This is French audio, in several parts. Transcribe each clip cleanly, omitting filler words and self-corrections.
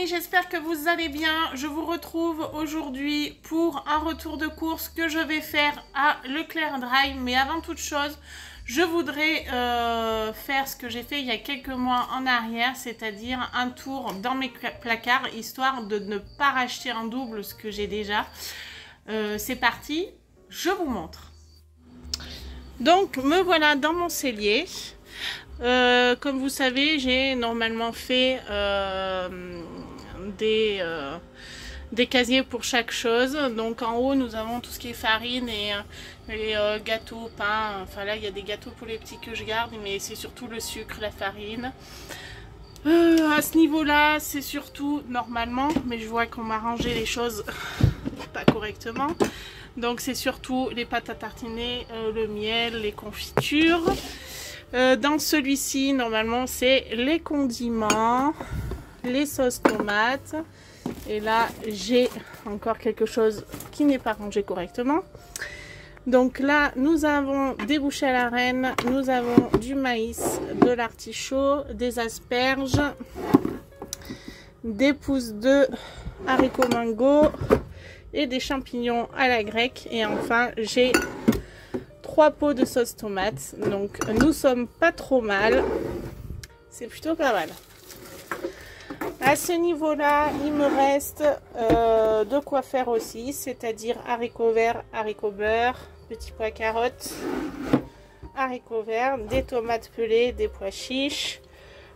amis, j'espère que vous allez bien. Je vous retrouve aujourd'hui pour un retour de course que je vais faire à Leclerc Drive. Mais avant toute chose, je voudrais faire ce que j'ai fait il y a quelques mois en arrière, c'est-à-dire un tour dans mes placards, histoire de ne pas racheter en double ce que j'ai déjà. C'est parti, je vous montre. Donc me voilà dans mon cellier. Comme vous savez, j'ai normalement fait des casiers pour chaque chose. Donc en haut, nous avons tout ce qui est farine et les gâteaux, pain. Enfin là, il y a des gâteaux pour les petits que je garde, mais c'est surtout le sucre, la farine. À ce niveau-là, c'est surtout normalement, mais je vois qu'on m'a rangé les choses pas correctement. Donc c'est surtout les pâtes à tartiner, le miel, les confitures. Dans celui-ci, normalement, c'est les condiments, les sauces tomates. Et là, j'ai encore quelque chose qui n'est pas rangé correctement. Donc là, nous avons des bouchées à la reine, nous avons du maïs, de l'artichaut, des asperges, des pousses de haricots mango et des champignons à la grecque. Et enfin, j'ai 3 pots de sauce tomate, donc nous sommes pas trop mal, c'est plutôt pas mal. À ce niveau là, il me reste de quoi faire aussi, c'est-à-dire haricots verts, haricots beurre, petits pois carottes, haricots verts, des tomates pelées, des pois chiches,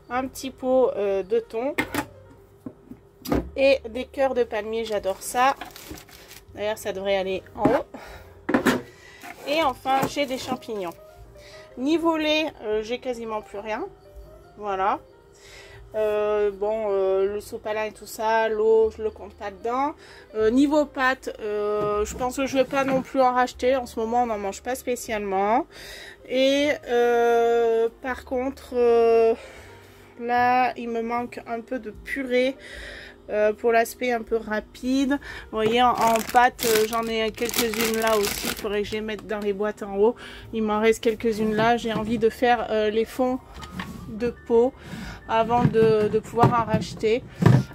un petit pot de thon et des cœurs de palmier, j'adore ça, d'ailleurs ça devrait aller en haut. Et enfin, j'ai des champignons. Niveau lait, j'ai quasiment plus rien. Voilà. Le sopalin et tout ça, l'eau, je le compte pas dedans. Niveau pâtes, je pense que je vais pas non plus en racheter. En ce moment, on n'en mange pas spécialement. Et par contre, là, il me manque un peu de purée. Pour l'aspect un peu rapide, vous voyez, en pâte, j'en ai quelques-unes là aussi, il faudrait que je les mette dans les boîtes en haut. Il m'en reste quelques-unes là, j'ai envie de faire les fonds de pot avant de pouvoir en racheter.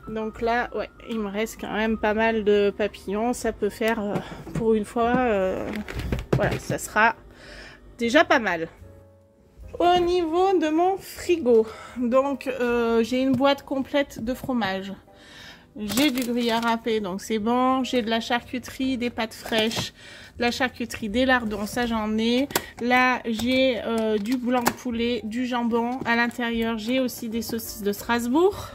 Donc là, ouais, il me reste quand même pas mal de papillons, ça peut faire pour une fois, voilà, ça sera déjà pas mal. Au niveau de mon frigo, donc j'ai une boîte complète de fromage. J'ai du gruyère râpé, donc c'est bon. J'ai de la charcuterie, des pâtes fraîches, de la charcuterie, des lardons, ça j'en ai. Là, j'ai du blanc de poulet, du jambon. À l'intérieur, j'ai aussi des saucisses de Strasbourg.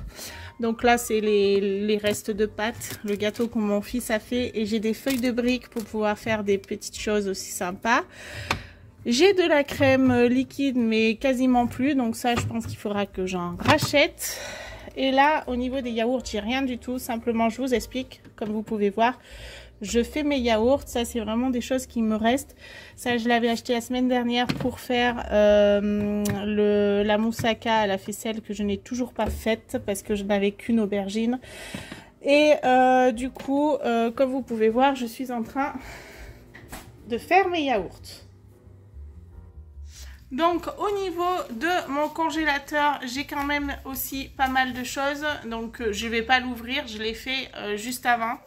Donc là, c'est les restes de pâtes, le gâteau que mon fils a fait. Et j'ai des feuilles de briques pour pouvoir faire des petites choses aussi sympas. J'ai de la crème liquide, mais quasiment plus. Donc ça, je pense qu'il faudra que j'en rachète. Et là, au niveau des yaourts, j'ai rien du tout. Simplement, je vous explique, comme vous pouvez voir, je fais mes yaourts. Ça, c'est vraiment des choses qui me restent. Ça, je l'avais acheté la semaine dernière pour faire la moussaka à la faisselle que je n'ai toujours pas faite parce que je n'avais qu'une aubergine. Et du coup, comme vous pouvez voir, je suis en train de faire mes yaourts. Donc au niveau de mon congélateur, j'ai quand même aussi pas mal de choses. Donc je vais pas l'ouvrir, je l'ai fait juste avant.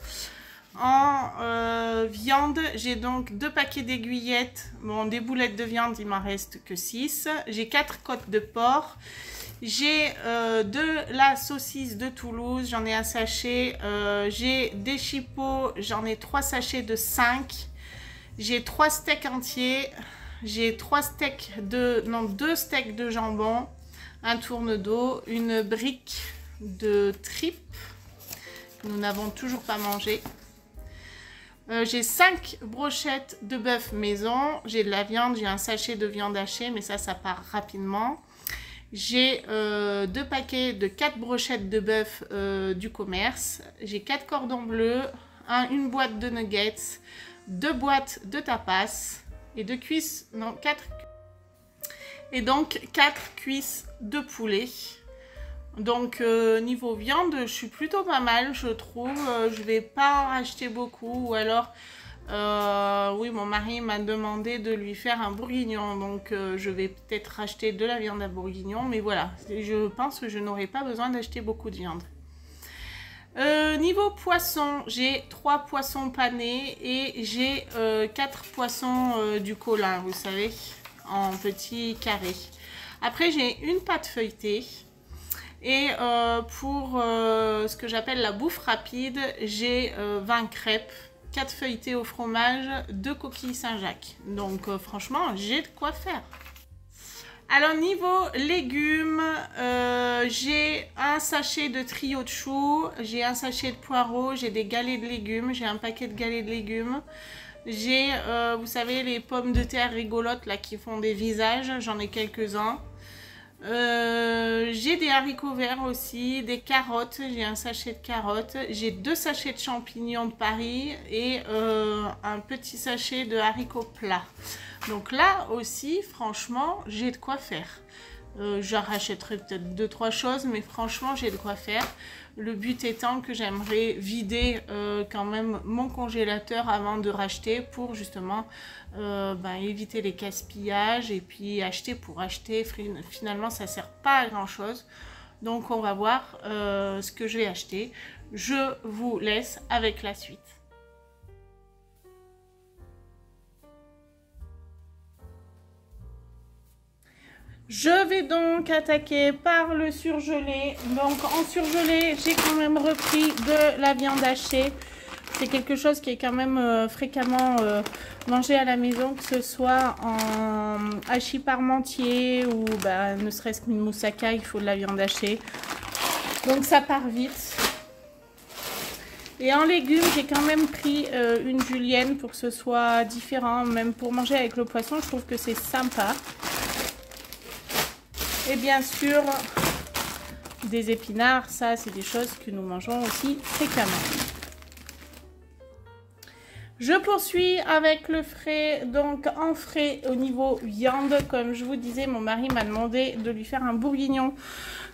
En viande, j'ai donc 2 paquets d'aiguillettes. Bon, des boulettes de viande, il m'en reste que 6. J'ai 4 côtes de porc. J'ai de la saucisse de Toulouse, j'en ai un sachet. J'ai des chipots, j'en ai 3 sachets de 5. J'ai 3 steaks entiers. J'ai 2 steaks de jambon, un tourne d'eau, une brique de tripes que nous n'avons toujours pas mangé. J'ai 5 brochettes de bœuf maison. J'ai de la viande, j'ai un sachet de viande hachée, mais ça part rapidement. J'ai 2 paquets de 4 brochettes de bœuf du commerce. J'ai 4 cordons bleus, une boîte de nuggets, 2 boîtes de tapas. Et 2 cuisses, non 4. Et donc 4 cuisses de poulet. Donc niveau viande, je suis plutôt pas mal, je trouve. Je vais pas en racheter beaucoup. Ou alors, oui, mon mari m'a demandé de lui faire un bourguignon. Donc je vais peut-être racheter de la viande à bourguignon. Mais voilà, je pense que je n'aurai pas besoin d'acheter beaucoup de viande. Niveau poisson, j'ai 3 poissons panés et j'ai 4 poissons du colin, vous savez, en petits carrés. Après, j'ai une pâte feuilletée. Et pour ce que j'appelle la bouffe rapide, j'ai 20 crêpes, 4 feuilletées au fromage, 2 coquilles Saint-Jacques. Donc franchement, j'ai de quoi faire. Alors niveau légumes, j'ai un sachet de trio de choux, j'ai un sachet de poireaux, j'ai des galets de légumes, j'ai un paquet de galets de légumes. J'ai, vous savez, les pommes de terre rigolotes là qui font des visages, j'en ai quelques-uns. J'ai des haricots verts aussi, des carottes, j'ai un sachet de carottes, j'ai 2 sachets de champignons de Paris et un petit sachet de haricots plats. Donc là aussi, franchement, j'ai de quoi faire. J'en rachèterai peut-être 2-3 choses, mais franchement, j'ai de quoi faire. Le but étant que j'aimerais vider quand même mon congélateur avant de racheter pour justement éviter les gaspillages et puis acheter pour acheter. Finalement, ça ne sert pas à grand chose. Donc, on va voir ce que je vais acheter. Je vous laisse avec la suite. Je vais donc attaquer par le surgelé. Donc en surgelé, j'ai quand même repris de la viande hachée. C'est quelque chose qui est quand même fréquemment mangé à la maison, que ce soit en hachis parmentier ou ne serait-ce qu'une moussaka, il faut de la viande hachée. Donc ça part vite. Et en légumes, j'ai quand même pris une julienne pour que ce soit différent. Même pour manger avec le poisson, je trouve que c'est sympa. Et bien sûr, des épinards, ça c'est des choses que nous mangeons aussi fréquemment. Je poursuis avec le frais, donc en frais au niveau viande. Comme je vous disais, mon mari m'a demandé de lui faire un bourguignon.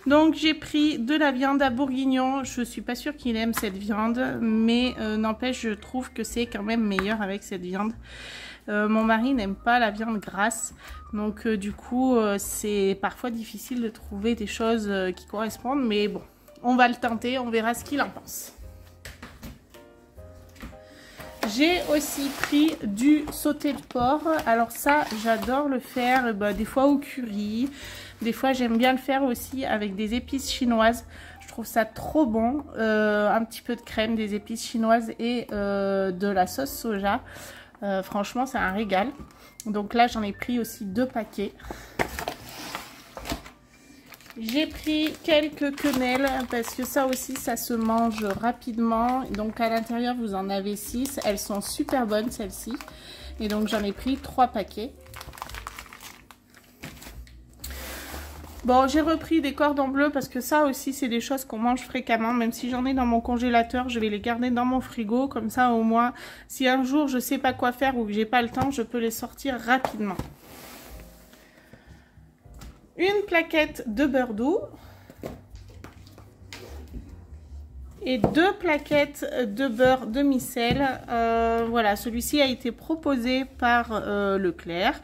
Donc j'ai pris de la viande à bourguignon. Je ne suis pas sûre qu'il aime cette viande, mais n'empêche, je trouve que c'est quand même meilleur avec cette viande. Mon mari n'aime pas la viande grasse, donc du coup c'est parfois difficile de trouver des choses qui correspondent, mais bon, on va le tenter, on verra ce qu'il en pense. J'ai aussi pris du sauté de porc. Alors ça, j'adore le faire des fois au curry, des fois j'aime bien le faire aussi avec des épices chinoises. Je trouve ça trop bon, un petit peu de crème, des épices chinoises et de la sauce soja. Franchement, c'est un régal. Donc là, j'en ai pris aussi 2 paquets. J'ai pris quelques quenelles parce que ça aussi, ça se mange rapidement. Donc à l'intérieur, vous en avez 6. Elles sont super bonnes, celles-ci. Et donc j'en ai pris 3 paquets. Bon, j'ai repris des cordons bleus parce que ça aussi, c'est des choses qu'on mange fréquemment. Même si j'en ai dans mon congélateur, je vais les garder dans mon frigo. Comme ça, au moins, si un jour, je ne sais pas quoi faire ou que j'ai pas le temps, je peux les sortir rapidement. Une plaquette de beurre doux. Et 2 plaquettes de beurre demi-sel. Voilà, celui-ci a été proposé par Leclerc.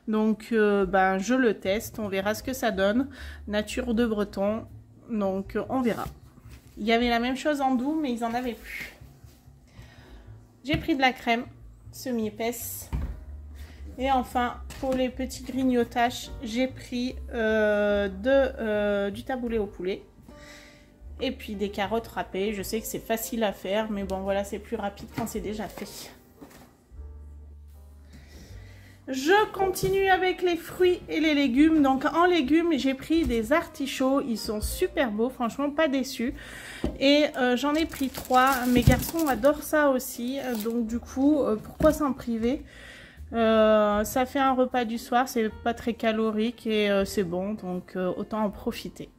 Donc, je le teste. On verra ce que ça donne. Nature de Breton. Donc, on verra. Il y avait la même chose en doux, mais ils en avaient plus. J'ai pris de la crème semi-épaisse. Et enfin, pour les petits grignotages, j'ai pris du taboulé au poulet. Et puis des carottes râpées. Je sais que c'est facile à faire, mais bon voilà, c'est plus rapide quand c'est déjà fait. Je continue avec les fruits et les légumes. Donc en légumes, j'ai pris des artichauts. Ils sont super beaux, franchement pas déçus. Et j'en ai pris 3. Mes garçons adorent ça aussi. Donc du coup, pourquoi s'en priver? Ça fait un repas du soir, c'est pas très calorique et c'est bon. Donc autant en profiter.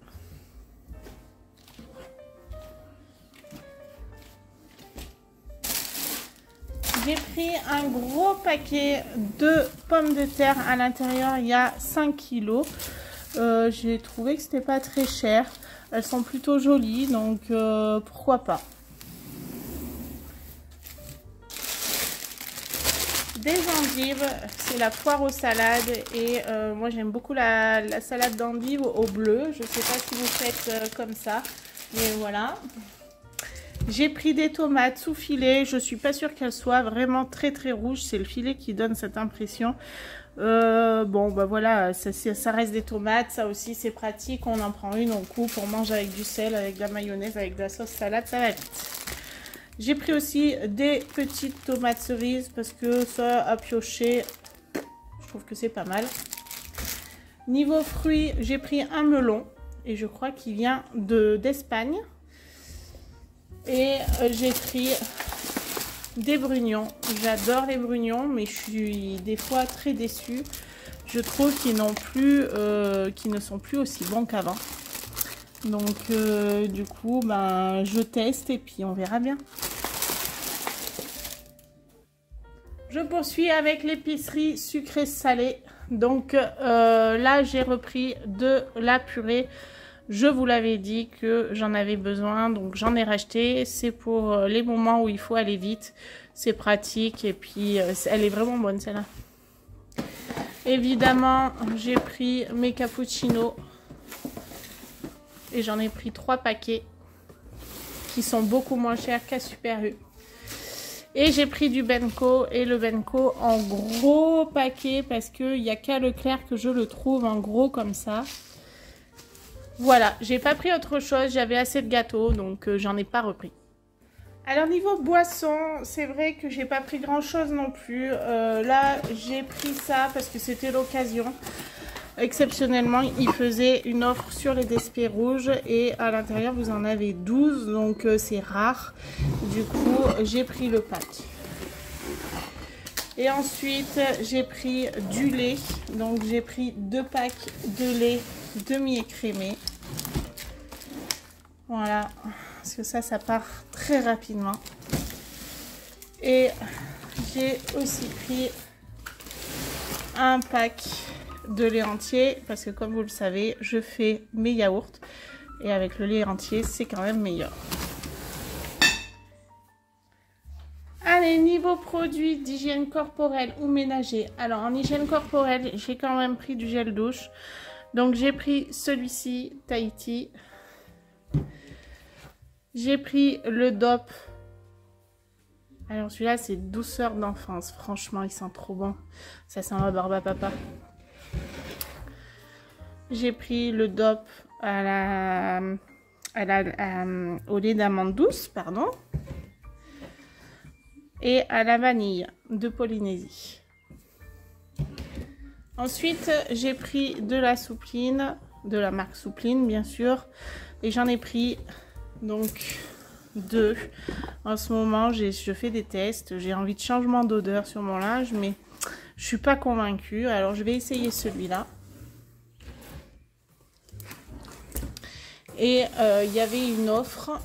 J'ai pris un gros paquet de pommes de terre. À l'intérieur, il y a 5 kilos. J'ai trouvé que c'était pas très cher. Elles sont plutôt jolies, donc pourquoi pas. Des endives, c'est la poire aux salades. Et moi, j'aime beaucoup la salade d'endives au bleu. Je sais pas si vous faites comme ça, mais voilà. J'ai pris des tomates sous filet. Je suis pas sûre qu'elles soient vraiment très rouges. C'est le filet qui donne cette impression. Bon, bah voilà, ça reste des tomates. Ça aussi, c'est pratique. On en prend une, on coupe, on mange avec du sel, avec de la mayonnaise, avec de la sauce salade. Ça va vite. J'ai pris aussi des petites tomates cerises parce que ça, à piocher, je trouve que c'est pas mal. Niveau fruits, j'ai pris un melon. Et je crois qu'il vient d'Espagne. Et j'ai pris des brugnons. J'adore les brugnons, mais je suis des fois très déçue. Je trouve qu'ils ne sont plus aussi bons qu'avant. Donc du coup, ben, je teste et puis on verra bien. Je poursuis avec l'épicerie sucrée salée. Donc là, j'ai repris de la purée. Je vous l'avais dit que j'en avais besoin, donc j'en ai racheté. C'est pour les moments où il faut aller vite. C'est pratique et puis elle est vraiment bonne celle-là. Évidemment, j'ai pris mes cappuccinos. Et j'en ai pris 3 paquets qui sont beaucoup moins chers qu'à Super U. Et j'ai pris du Benko et le Benko en gros paquet parce qu'il n'y a qu'à Leclerc que je le trouve en gros comme ça. Voilà, j'ai pas pris autre chose, j'avais assez de gâteaux donc j'en ai pas repris. Alors niveau boisson, c'est vrai que j'ai pas pris grand chose non plus. Là j'ai pris ça parce que c'était l'occasion. Exceptionnellement, il faisait une offre sur les Despé rouges et à l'intérieur vous en avez 12, donc c'est rare. Du coup, j'ai pris le pack. Et ensuite, j'ai pris du lait. Donc j'ai pris 2 packs de lait demi-écrémé. Voilà, parce que ça part très rapidement. Et j'ai aussi pris un pack de lait entier parce que comme vous le savez, je fais mes yaourts et avec le lait entier, c'est quand même meilleur. Allez, niveau produits d'hygiène corporelle ou ménager. Alors en hygiène corporelle, j'ai quand même pris du gel douche. Donc j'ai pris celui-ci, Tahiti. J'ai pris le DOP. Alors celui-là, c'est douceur d'enfance. Franchement, il sent trop bon. Ça sent la barbe à papa. J'ai pris le DOP au lait d'amande douce, pardon. Et à la vanille de Polynésie. Ensuite, j'ai pris de la soupline, de la marque Soupline, bien sûr. Et j'en ai pris donc 2. En ce moment, je fais des tests. J'ai envie de changement d'odeur sur mon linge, mais je suis pas convaincue. Alors, je vais essayer celui-là. Et il y avait une offre.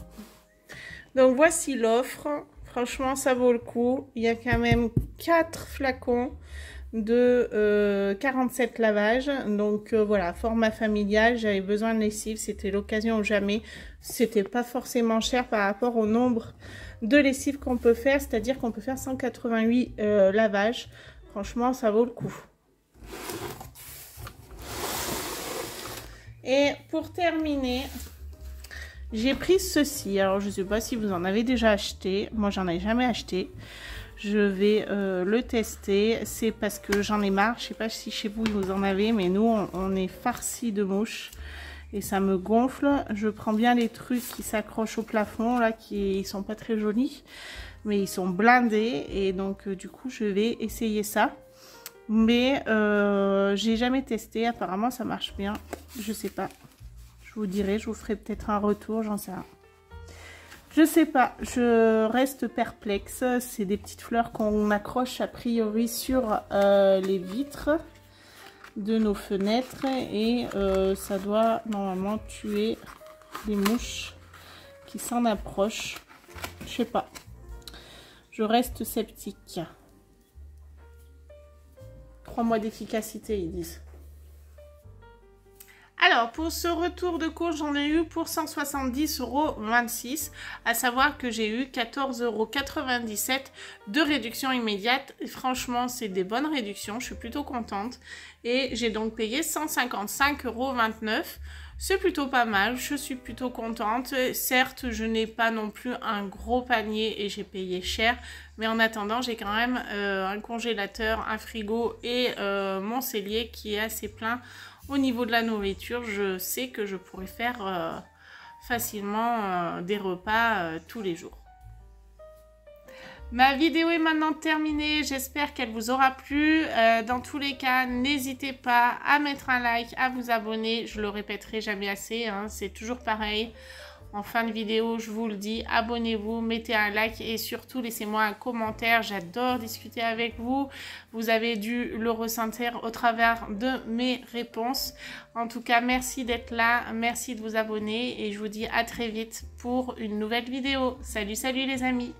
Donc, voici l'offre. Franchement, ça vaut le coup. Il y a quand même 4 flacons de 47 lavages. Donc voilà, format familial. J'avais besoin de lessive. C'était l'occasion ou jamais. C'était pas forcément cher par rapport au nombre de lessives qu'on peut faire. C'est-à-dire qu'on peut faire 188 lavages. Franchement, ça vaut le coup. Et pour terminer, j'ai pris ceci. Alors, je ne sais pas si vous en avez déjà acheté. Moi, j'en ai jamais acheté. Je vais le tester. C'est parce que j'en ai marre. Je ne sais pas si chez vous, vous en avez. Mais nous, on est farcis de mouches. Et ça me gonfle. Je prends bien les trucs qui s'accrochent au plafond. Là, qui sont pas très jolis. Mais ils sont blindés. Et donc, du coup, je vais essayer ça. Mais j'ai jamais testé. Apparemment, ça marche bien. Je sais pas. Je vous dirai. Je vous ferai peut-être un retour. J'en sais rien. Je sais pas. Je reste perplexe. C'est des petites fleurs qu'on accroche a priori sur les vitres de nos fenêtres. Et ça doit normalement tuer les mouches qui s'en approchent. Je sais pas. Je reste sceptique. 3 mois d'efficacité, ils disent. Alors, pour ce retour de course, j'en ai eu pour 170,26 €, à savoir que j'ai eu 14,97 € de réduction immédiate. Et franchement, c'est des bonnes réductions, je suis plutôt contente. Et j'ai donc payé 155,29 €. c'est plutôt pas mal, je suis plutôt contente. Certes, je n'ai pas non plus un gros panier et j'ai payé cher, mais en attendant, j'ai quand même un congélateur, un frigo et mon cellier qui est assez plein au niveau de la nourriture. Je sais que je pourrais faire facilement des repas tous les jours. Ma vidéo est maintenant terminée, j'espère qu'elle vous aura plu. Dans tous les cas, n'hésitez pas à mettre un like, à vous abonner. Je le répéterai jamais assez, hein, c'est toujours pareil. En fin de vidéo, je vous le dis, abonnez-vous, mettez un like et surtout laissez-moi un commentaire. J'adore discuter avec vous. Vous avez dû le ressentir au travers de mes réponses. En tout cas, merci d'être là, merci de vous abonner et je vous dis à très vite pour une nouvelle vidéo. Salut, salut les amis!